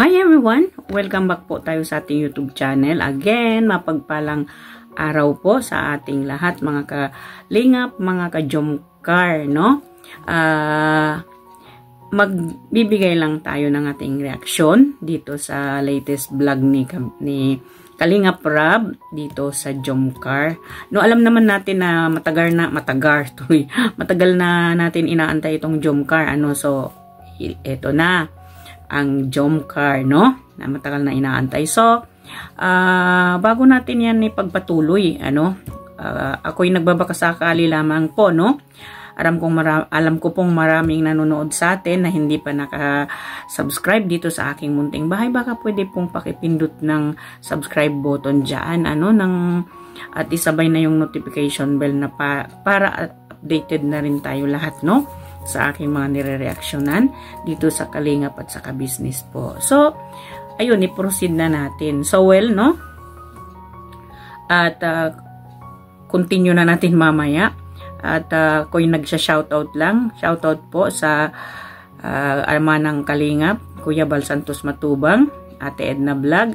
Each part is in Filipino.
Hi everyone! Welcome back po tayo sa ating YouTube channel. Again, mapagpalang araw po sa ating lahat, mga kalingap, mga ka-jomcar, no? Magbibigay lang tayo ng ating reaksyon dito sa latest vlog ni Kalingap Rab dito sa Jomcar. No, alam naman natin na matagal na natin inaantay itong Jomcar. So, ito na ang Jomcar, no? Na matagal na inaantay. So, bago natin yan ipagpatuloy, ako'y nagbabakasakali lamang po, no? Alam ko pong maraming nanonood sa atin na hindi pa naka-subscribe dito sa aking munting bahay. Baka pwede pong pakipindot ng subscribe button dyan, at isabay na yung notification bell na para updated na rin tayo lahat, no? Sa aking mga nire-reaksyonan dito sa Kalingap at sa ka-business po. So, ayun, i-proceed na natin. So, well, no? At, continue na natin mamaya. At, kung nag-shoutout lang, shoutout po sa ama ng Kalingap, Kuya Bal Santos Matubang, Ate Edna Vlog,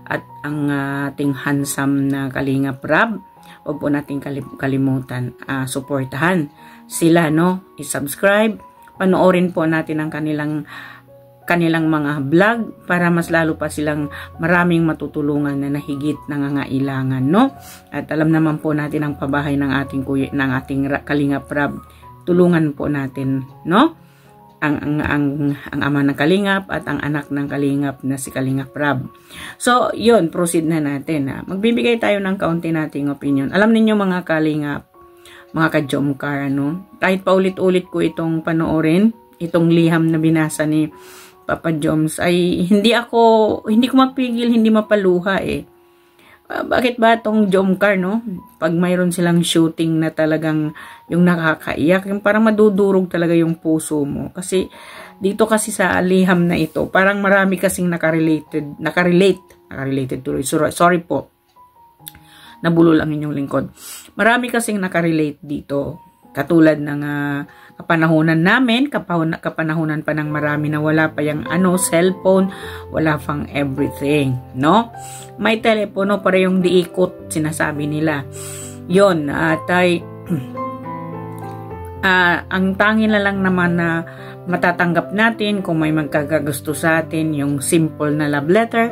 at ang ating handsome na Kalingap Rab. Huwag po natin kalimutan, suportahan sila, no? I-subscribe, panoorin po natin ang kanilang mga vlog para mas lalo pa silang maraming matutulungan na nahigit nangangailangan, no? At alam naman po natin ang pabahay ng ating Kalingap Rab. Tulungan po natin, no? Ang ama ng Kalingap at ang anak ng Kalingap na si Kalingap Rab. So, yun, proceed na natin. Magbibigay tayo ng kaunti nating opinion. Alam niyo mga Kalingap, mga ka-jomcar, kahit paulit-ulit ko itong panoorin, itong liham na binasa ni Papa Joms, ay hindi ko mapigil, hindi mapaluha bakit ba itong jomcar, no? Pag mayroon silang shooting na talagang yung nakakaiyak, yung parang madudurog talaga yung puso mo. Kasi dito kasi sa liham na ito, parang marami kasing nakarelate tuloy. Sorry po. Nabulol ang inyong lingkod. Marami kasing nakarelate dito. Katulad ng kapanahunan namin, kapanahunan pa ng marami na wala pa yung cellphone, wala pang everything, no? May telepono para yung diikot, sinasabi nila. Yon, at ang tanging na lang naman na matatanggap natin kung may magkakagusto sa atin, yung simple na love letter,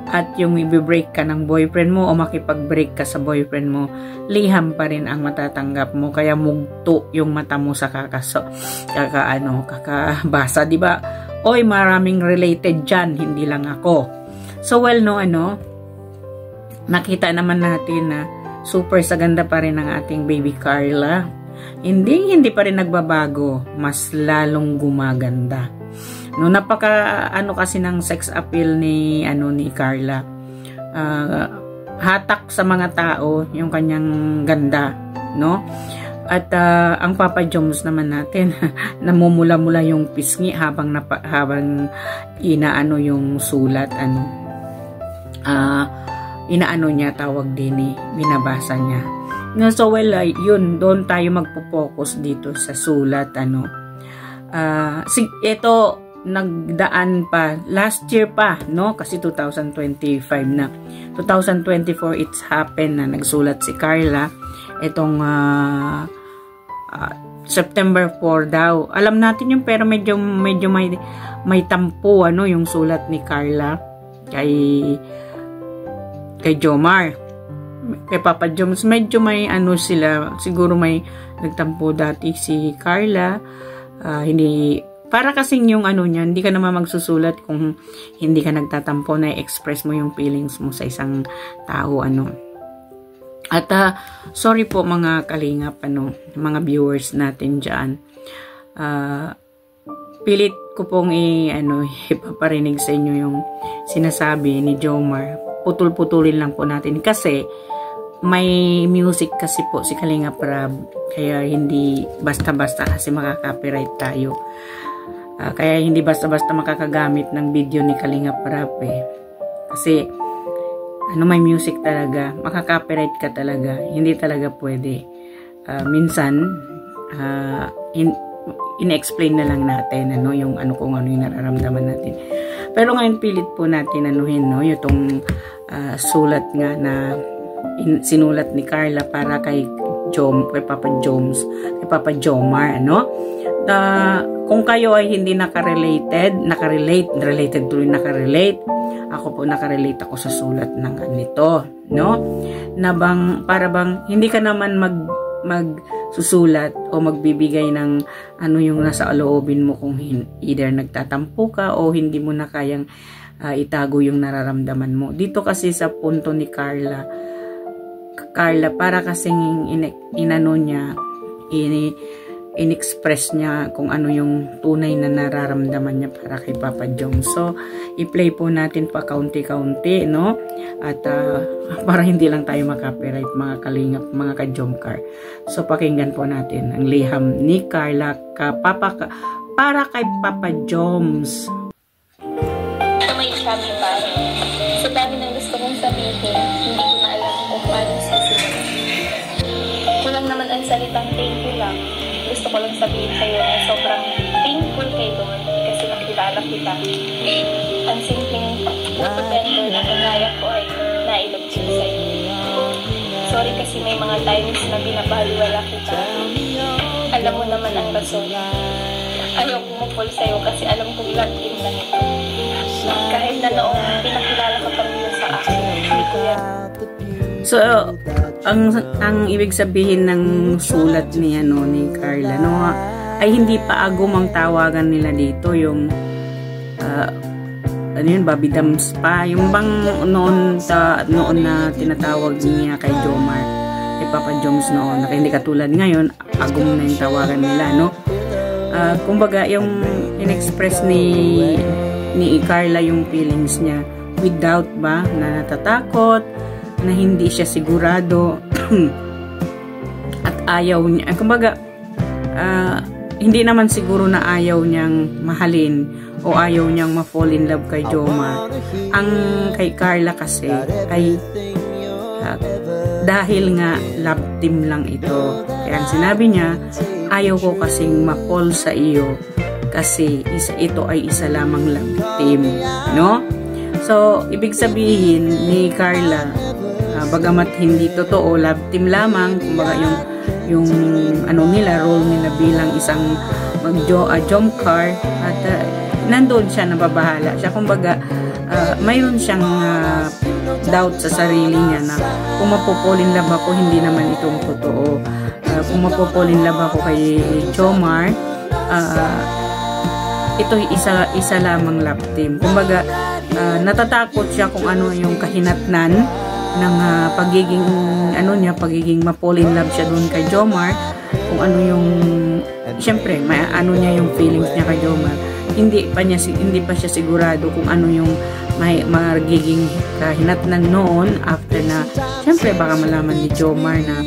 at yung i-break ka ng boyfriend mo o makipag-break ka sa boyfriend mo, liham pa rin ang matatanggap mo. Kaya mugto yung mata mo sa kakabasa, di ba? Oy, maraming related dyan, hindi lang ako. So, well, no, nakita naman natin na super sa ganda pa rin ang ating baby Carla. Hindi pa rin nagbabago, mas lalong gumaganda. No, napaka kasi ng sex appeal ni Carla. Hatak sa mga tao yung kanyang ganda, no? At ang Papa Joms naman natin, namumula-mula yung pisngi habang inaano yung sulat, inaano niya, tawag din binabasa niya. No, so well, yun, doon tayo magpo-focus dito sa sulat, ito nagdaan pa last year pa, no? Kasi 2025 na. 2024 it's happened na nagsulat si Carla itong September 4 daw. Alam natin yung, pero medyo may tampo yung sulat ni Carla kay Jomar. Kay Papa Joms medyo may sila, siguro may nagtampo dati si Carla. Hindi para kasing yung niya, hindi ka naman magsusulat kung hindi ka nagtatampo na i-express mo yung feelings mo sa isang tao, At sorry po mga Kalingap, mga viewers natin dyan. Pilit ko pong ipaparinig sa inyo yung sinasabi ni Jomar. Putol-putulin lang po natin kasi may music kasi po si Kalingap Rab, kaya hindi basta-basta kasi makaka-copyright tayo. Kaya hindi basta-basta makakagamit ng video ni Kalingap Rab kasi may music talaga, makaka-copyright ka talaga, hindi talaga pwede. Minsan in-explain na lang natin yung kung ano yung nararamdaman natin. Pero ngayon pilit po natin anuhin, no, yung sulat nga na sinulat ni Carla para kay Papa Jomar, ano? Kung kayo ay hindi related tuloy, ako po nakarelate ako sa sulat ng ganito, no? Na para bang hindi ka naman magsusulat o magbibigay ng ano yung nasa loobin mo kung either nagtatampo ka o hindi mo na kayang itago yung nararamdaman mo. Dito kasi sa punto ni Carla, para kasing inano niya, in-express niya kung ano yung tunay na nararamdaman niya para kay Papa Jom. So, i-play po natin pa kaunti-kaunti, no? At para hindi lang tayo makapiright, mga kalingap, mga ka-Jomcar. So, pakinggan po natin ang liham ni Carla para kay Papa Joms. Ito may sabi pa. Sa dami ng gusto kong sabihin, hindi ko na alam kung paano sisimulan. Kulang naman ang salitang thank you lang. Gusto ko lang sabihin sa'yo na sobrang thankful kay Lord kasi nakilala kita. Ang simpleng pagpapatender na kanaya ko ay nailog siya sa'yo. Sorry kasi may mga times na binabaliwala kita. Alam mo naman ang rason. Ayaw kumupol sa'yo kasi alam kong lagin lang ito. Kahit na noong pinakilala ka pa nila sa akin, hindi ko yan. So, ang ibig sabihin ng sulat ni Carla, no, ay hindi pa agum ang tawagan nila dito, yung Bobby Dams pa, yung bang noon na tinatawag niya kay Jomar, kay Papa Joms noon, na hindi katulad ngayon, agum na yung tawagan nila, no. Kumbaga yung in-express ni Carla yung feelings niya with doubt ba, na natatakot, na hindi siya sigurado at ayaw niya, kumbaga hindi naman siguro na ayaw niyang mahalin o ayaw niyang ma-fall in love kay Jomar. Ang kay Carla kasi ay dahil nga love team lang ito, kaya ang sinabi niya, ayaw ko kasing ma-fall sa iyo kasi ito ay isa lamang love team, no? So ibig sabihin ni Carla, bagamat hindi totoo, love team lamang, kumbaga yung role nila bilang isang Jomcar, at nandoon siya, nababahala siya, kumbaga mayroon siyang doubt sa sarili niya na kung mapupulin love ako, hindi naman itong totoo. Kung mapupulin love ako kay Jomar, ito isa lamang love team. Kumbaga natatakot siya kung ano yung kahinatnan ng pagiging ma-fall in love siya doon kay Jomar, kung ano yung syempre niya yung feelings niya kay Jomar, hindi pa siya sigurado kung ano yung magiging kahinatnan noon after na syempre baka malaman ni Jomar na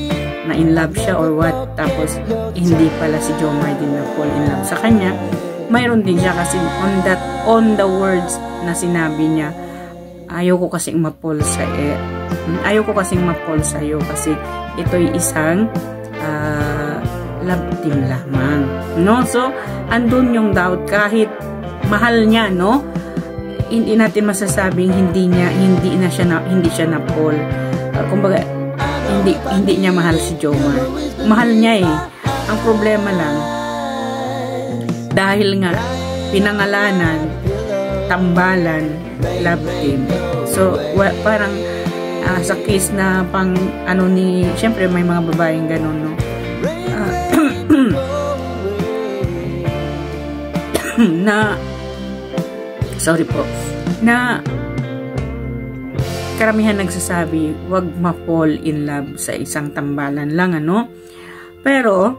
in love siya or what, tapos hindi pala si Jomar din na fall in love sa kanya. Mayroon din siya kasi on the words na sinabi niya, ayaw ko kasing ma-fall sa iyo kasi ito'y isang love team lamang, no? So andun yung doubt, kahit mahal niya, no, hindi natin masasabing hindi siya na-fall. Kumbaga hindi niya mahal si Jomar, mahal niya eh. Ang problema lang, dahil nga pinangalanan, tambalan, love team. So parang sa case na pang syempre may mga babaeng ganun, no, na karamihan nagsasabi wag ma-fall in love sa isang tambalan lang, pero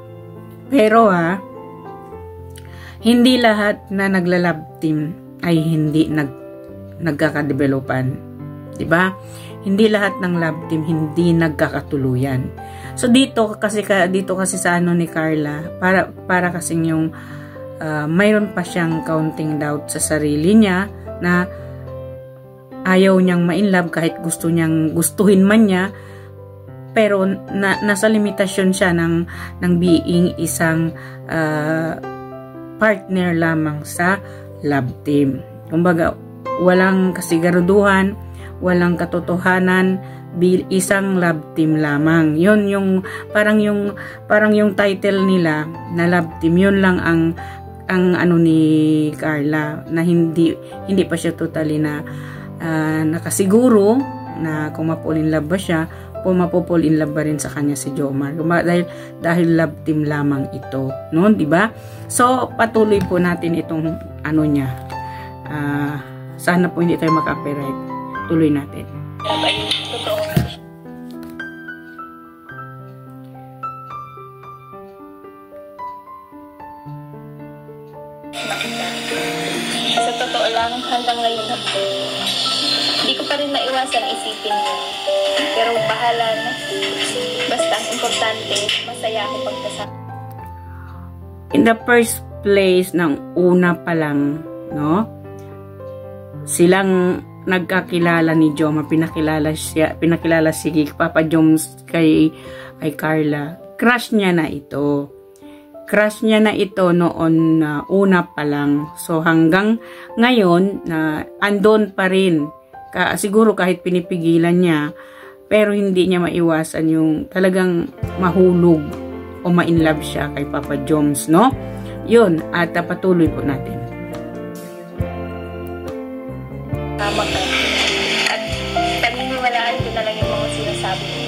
hindi lahat na nagla-love team ay hindi nagkakadevelopan, diba? Hindi lahat ng love team hindi nagkakatuluyan. So dito kasi sa ni Carla, para kasing yung mayroon pa siyang counting doubt sa sarili niya na ayaw niyang ma-inlove kahit gustuhin man niya, pero nasa limitasyon siya ng being isang partner lamang sa love team. Kumbaga walang kasiguraduhan, walang katotohanan, isang love team lamang. Yun yung parang yung title nila na love team. Yun lang ang ano ni Carla, na hindi pa siya totally na nakasiguro na kung ma-fall in love ba siya o mapopol in love ba rin sa kanya si Jomar. Dahil love team lamang ito, no, di ba? So patuloy po natin itong ano niya. Sana po hindi tayo maka-copyright. Tuloy natin. Totoo. Sa totoo lang, hanggang ngayon hindi ko pa rin naiwasan isipin mo. Pero bahala na. Basta ang importante, masaya ako pagkasama. In the first place, ng una pa lang, no? Silang nagkakilala ni Jomar, pinakilala si Papa Joms kay Carla. Crush niya na ito. Crush niya na ito noon na una pa lang. So hanggang ngayon na andon pa rin. Siguro kahit pinipigilan niya, pero hindi niya maiwasan yung talagang mahulog o ma-inlove siya kay Papa Joms, no? Yun, at patuloy po natin. Tama ka. At paniniwalaan ko na lang yung mga sinasabi mo.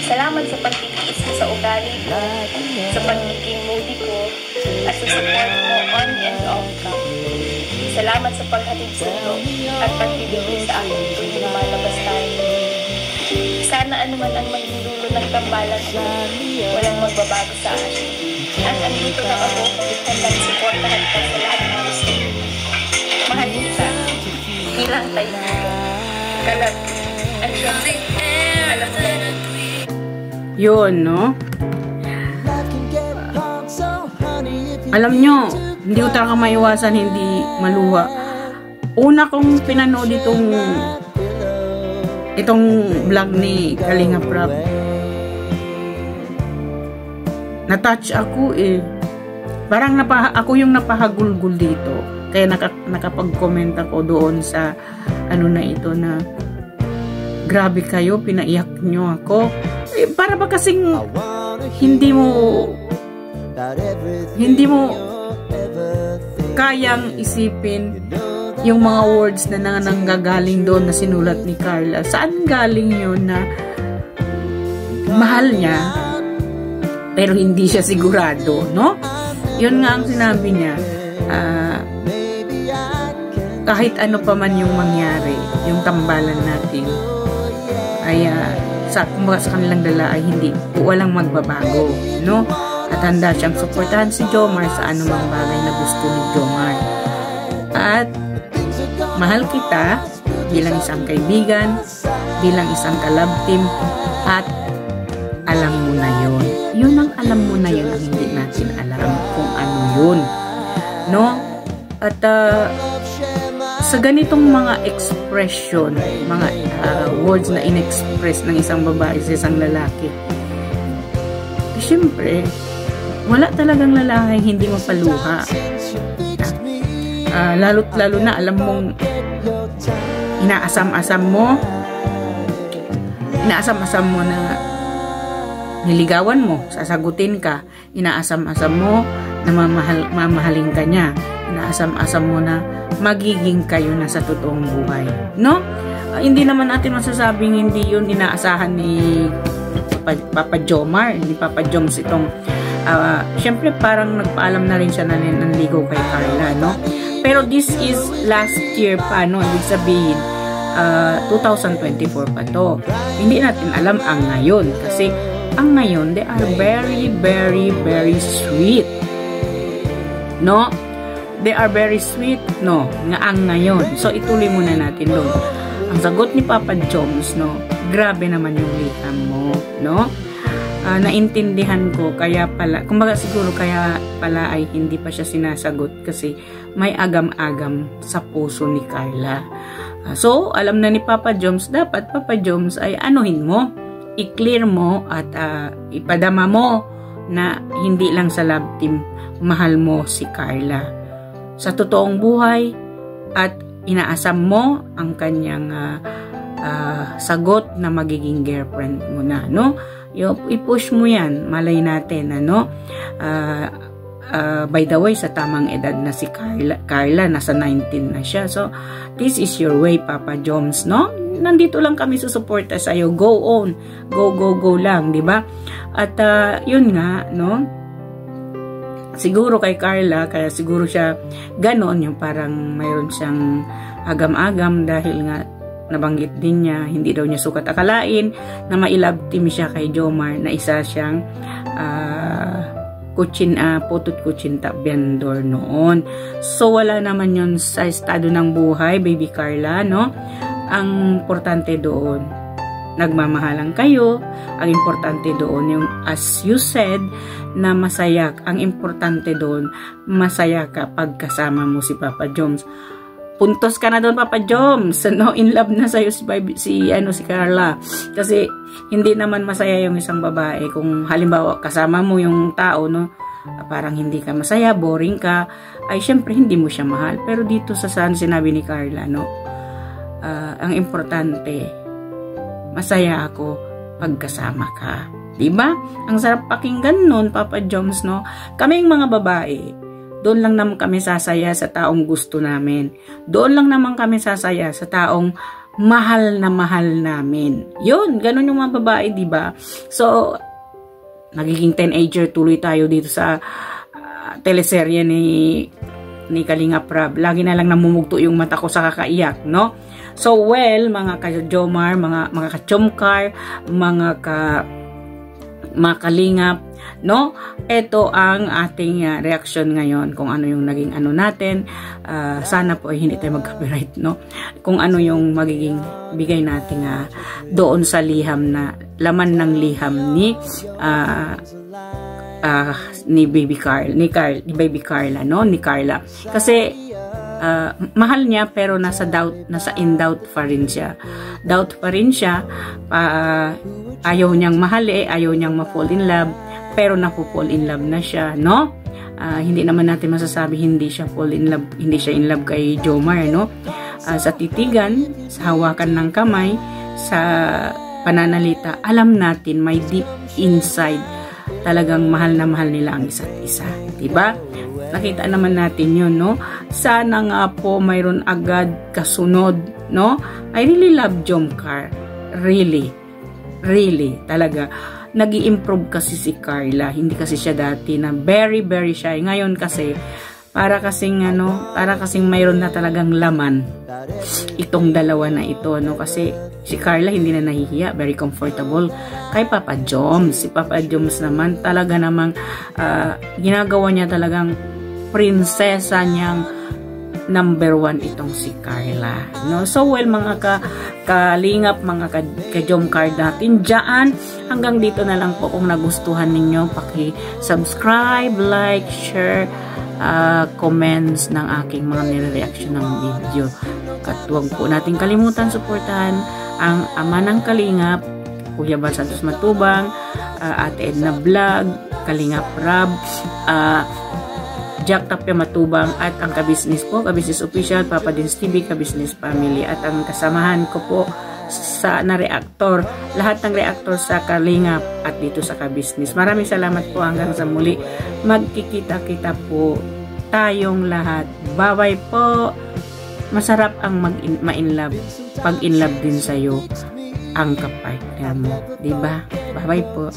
Salamat sa pagtitiis mo sa ugali ko, sa pagiging moody ko, at sa support mo on and off ka. Salamat sa paghatid sa iyo at pagbibigay sa akin tuwing lumalabas tayo. Sana anuman ang maging dulo ng tambalan ko, walang magbabago sa akin. At andito na ako, handang supportahan ka sa lahat ng gusto mo. Mahal kita, bilang tayo dito. Kalat, at syempre, alam mo yan. Yun, no? Alam nyo, hindi ko talaga maiwasan, hindi maluha. Una kong pinanood itong vlog ni Kalinga Prab, na-touch ako eh. Parang ako yung napahagulgul dito. Kaya nakapag-comment ako doon sa ano na ito na grabe kayo, pinaiyak nyo ako. Eh, para ba kasing hindi mo kayang isipin yung mga words na nanggagaling doon na sinulat ni Carla. Saan galing yun na mahal niya pero hindi siya sigurado, no? Yun nga ang sinabi niya. Kahit ano pa man yung mangyari, yung tambalan natin ay sa kanilang dala ay walang magbabago, no? At handa siyang suportahan si Jomar sa anumang bagay na gusto ni Jomar. At mahal kita bilang isang kaibigan, bilang isang ka-love team, at alam mo na yun. Yun ang alam mo na yun ang hindi natin alam kung ano yun, no? At sa ganitong mga expression, mga words na in-express ng isang babae sa isang lalaki, siyempre wala talagang lalaki hindi mapaluha. Lalo na alam mong inaasam-asam mo na niligawan mo, sasagutin ka, inaasam-asam mo na mamahalin ka niya, inaasam-asam mo na magiging kayo na sa totoong buhay, no? Hindi naman natin masasabing hindi yun inaasahan ni Papa Jomar, ni Papa Joms itong syempre parang nagpaalam na rin siya na nanligaw kay Carla, no? Pero this is last year pa, no? Ibig sabihin 2024 pa to. Hindi natin alam ang ngayon kasi ang ngayon they are very very very sweet, no? They are very sweet, no? Nga ang ngayon. So ituloy muna natin doon. Ang sagot ni Papa Joms, no? Grabe naman yung liham mo, no? Naintindihan ko, kaya pala, kumbaga siguro kaya pala ay hindi pa siya sinasagot kasi may agam-agam sa puso ni Carla. So, alam na ni Papa Joms, dapat Papa Joms ay anuhin mo, i-clear mo at ipadama mo na hindi lang sa love team mahal mo si Carla. Sa totoong buhay at inaasam mo ang kanyang sagot na magiging girlfriend mo na, no? I-push mo yan, malay natin, ano? By the way, sa tamang edad na si Carla, nasa 19 na siya. So, this is your way, Papa Joms, no? Nandito lang kami susuporta sa'yo. Go on. Go lang, di ba? At, yun nga, no? Siguro kay Carla, kaya siguro siya ganon, yung parang mayroon siyang agam-agam dahil nga nabanggit din niya, hindi daw niya sukat akalain na mailove team siya kay Jomar na isa siyang putot kutsinta vendor noon. So, wala naman yun sa estado ng buhay, baby Carla, no? Ang importante doon, nagmamahalan kayo. Ang importante doon, yung as you said, na masaya. Ang importante doon, masaya ka pagkasama mo si Papa Joms. Puntos ka na doon, Papa Joms. No, in love na sa'yo si Carla. Kasi, hindi naman masaya yung isang babae. Kung halimbawa, kasama mo yung tao, no, parang hindi ka masaya, boring ka, ay syempre, hindi mo siya mahal. Pero dito sa sinabi ni Carla, no, ang importante, masaya ako pagkasama ka. Diba? Ang sarap pakinggan nun, Papa Joms, no? Kaming mga babae, doon lang naman kami sasaya sa taong gusto namin. Doon lang naman kami sasaya sa taong mahal na mahal namin. Yun, ganun yung mga babae, diba? So, nagiging teenager tuloy tayo dito sa teleserye ni Kalinga Prab. Lagi na lang namumugto yung mata ko sa kakaiyak, no? So, well, mga ka-Jomar, mga ka-Chomcar, mga Kalingap, no? Ito ang ating reaction ngayon kung ano yung naging ano natin. Sana po ay hindi tayo mag-copyright, no? Kung ano yung magiging bigay natin doon sa liham na laman ng liham ni Baby Carla, no? Ni Carla. Kasi mahal niya pero nasa in doubt pa rin siya. Doubt pa rin siya. Ayaw niyang mahali, ayaw niyang ma-fall in love, pero napo-fall in love na siya, no? Hindi naman natin masasabi hindi siya in love kay Jomar, no? Sa titigan, sa hawakan ng kamay, sa pananalita, alam natin may deep inside talagang mahal na mahal nila ang isa't isa, diba? Nakita naman natin yun, no? Sana nga po mayroon agad kasunod, no? I really love Jomcar. Really, talaga. Nag-i-improve kasi si Carla. Hindi kasi siya dati na very, very shy. Ngayon kasi, para kasing mayroon na talagang laman itong dalawa na ito, no? Kasi si Carla hindi na nahihiya. Very comfortable kay Papa Joms. Si Papa Joms naman, talaga namang ginagawa niya talagang prinsesa niyang number 1 itong si Carla, no? So, well, mga kalingap, mga ka-Jomcar natin dyan, hanggang dito na lang po. Kung nagustuhan ninyo, paki-subscribe, like, share, comments ng aking mga nire-reaction ng video. At huwag po natin kalimutan suportahan ang ama ng Kalingap, Kuya Bal Santos Matubang, Ate Edna Vlog, Kalinga Prab, Jack Tapia Matubang, at ang Kabisnes po, Kabisnes Official, Papa Dins TV, Kabisnes Family, at ang kasamahan ko po na reactor, lahat ng reactor sa Kalingap at dito sa Kabisnes. Maraming salamat po, hanggang sa muli. Magkikita-kita po tayong lahat. Bye-bye po. Masarap ang ma-inlove. Pag inlove din sa'yo ang kapartner mo. Diba? Bye-bye po.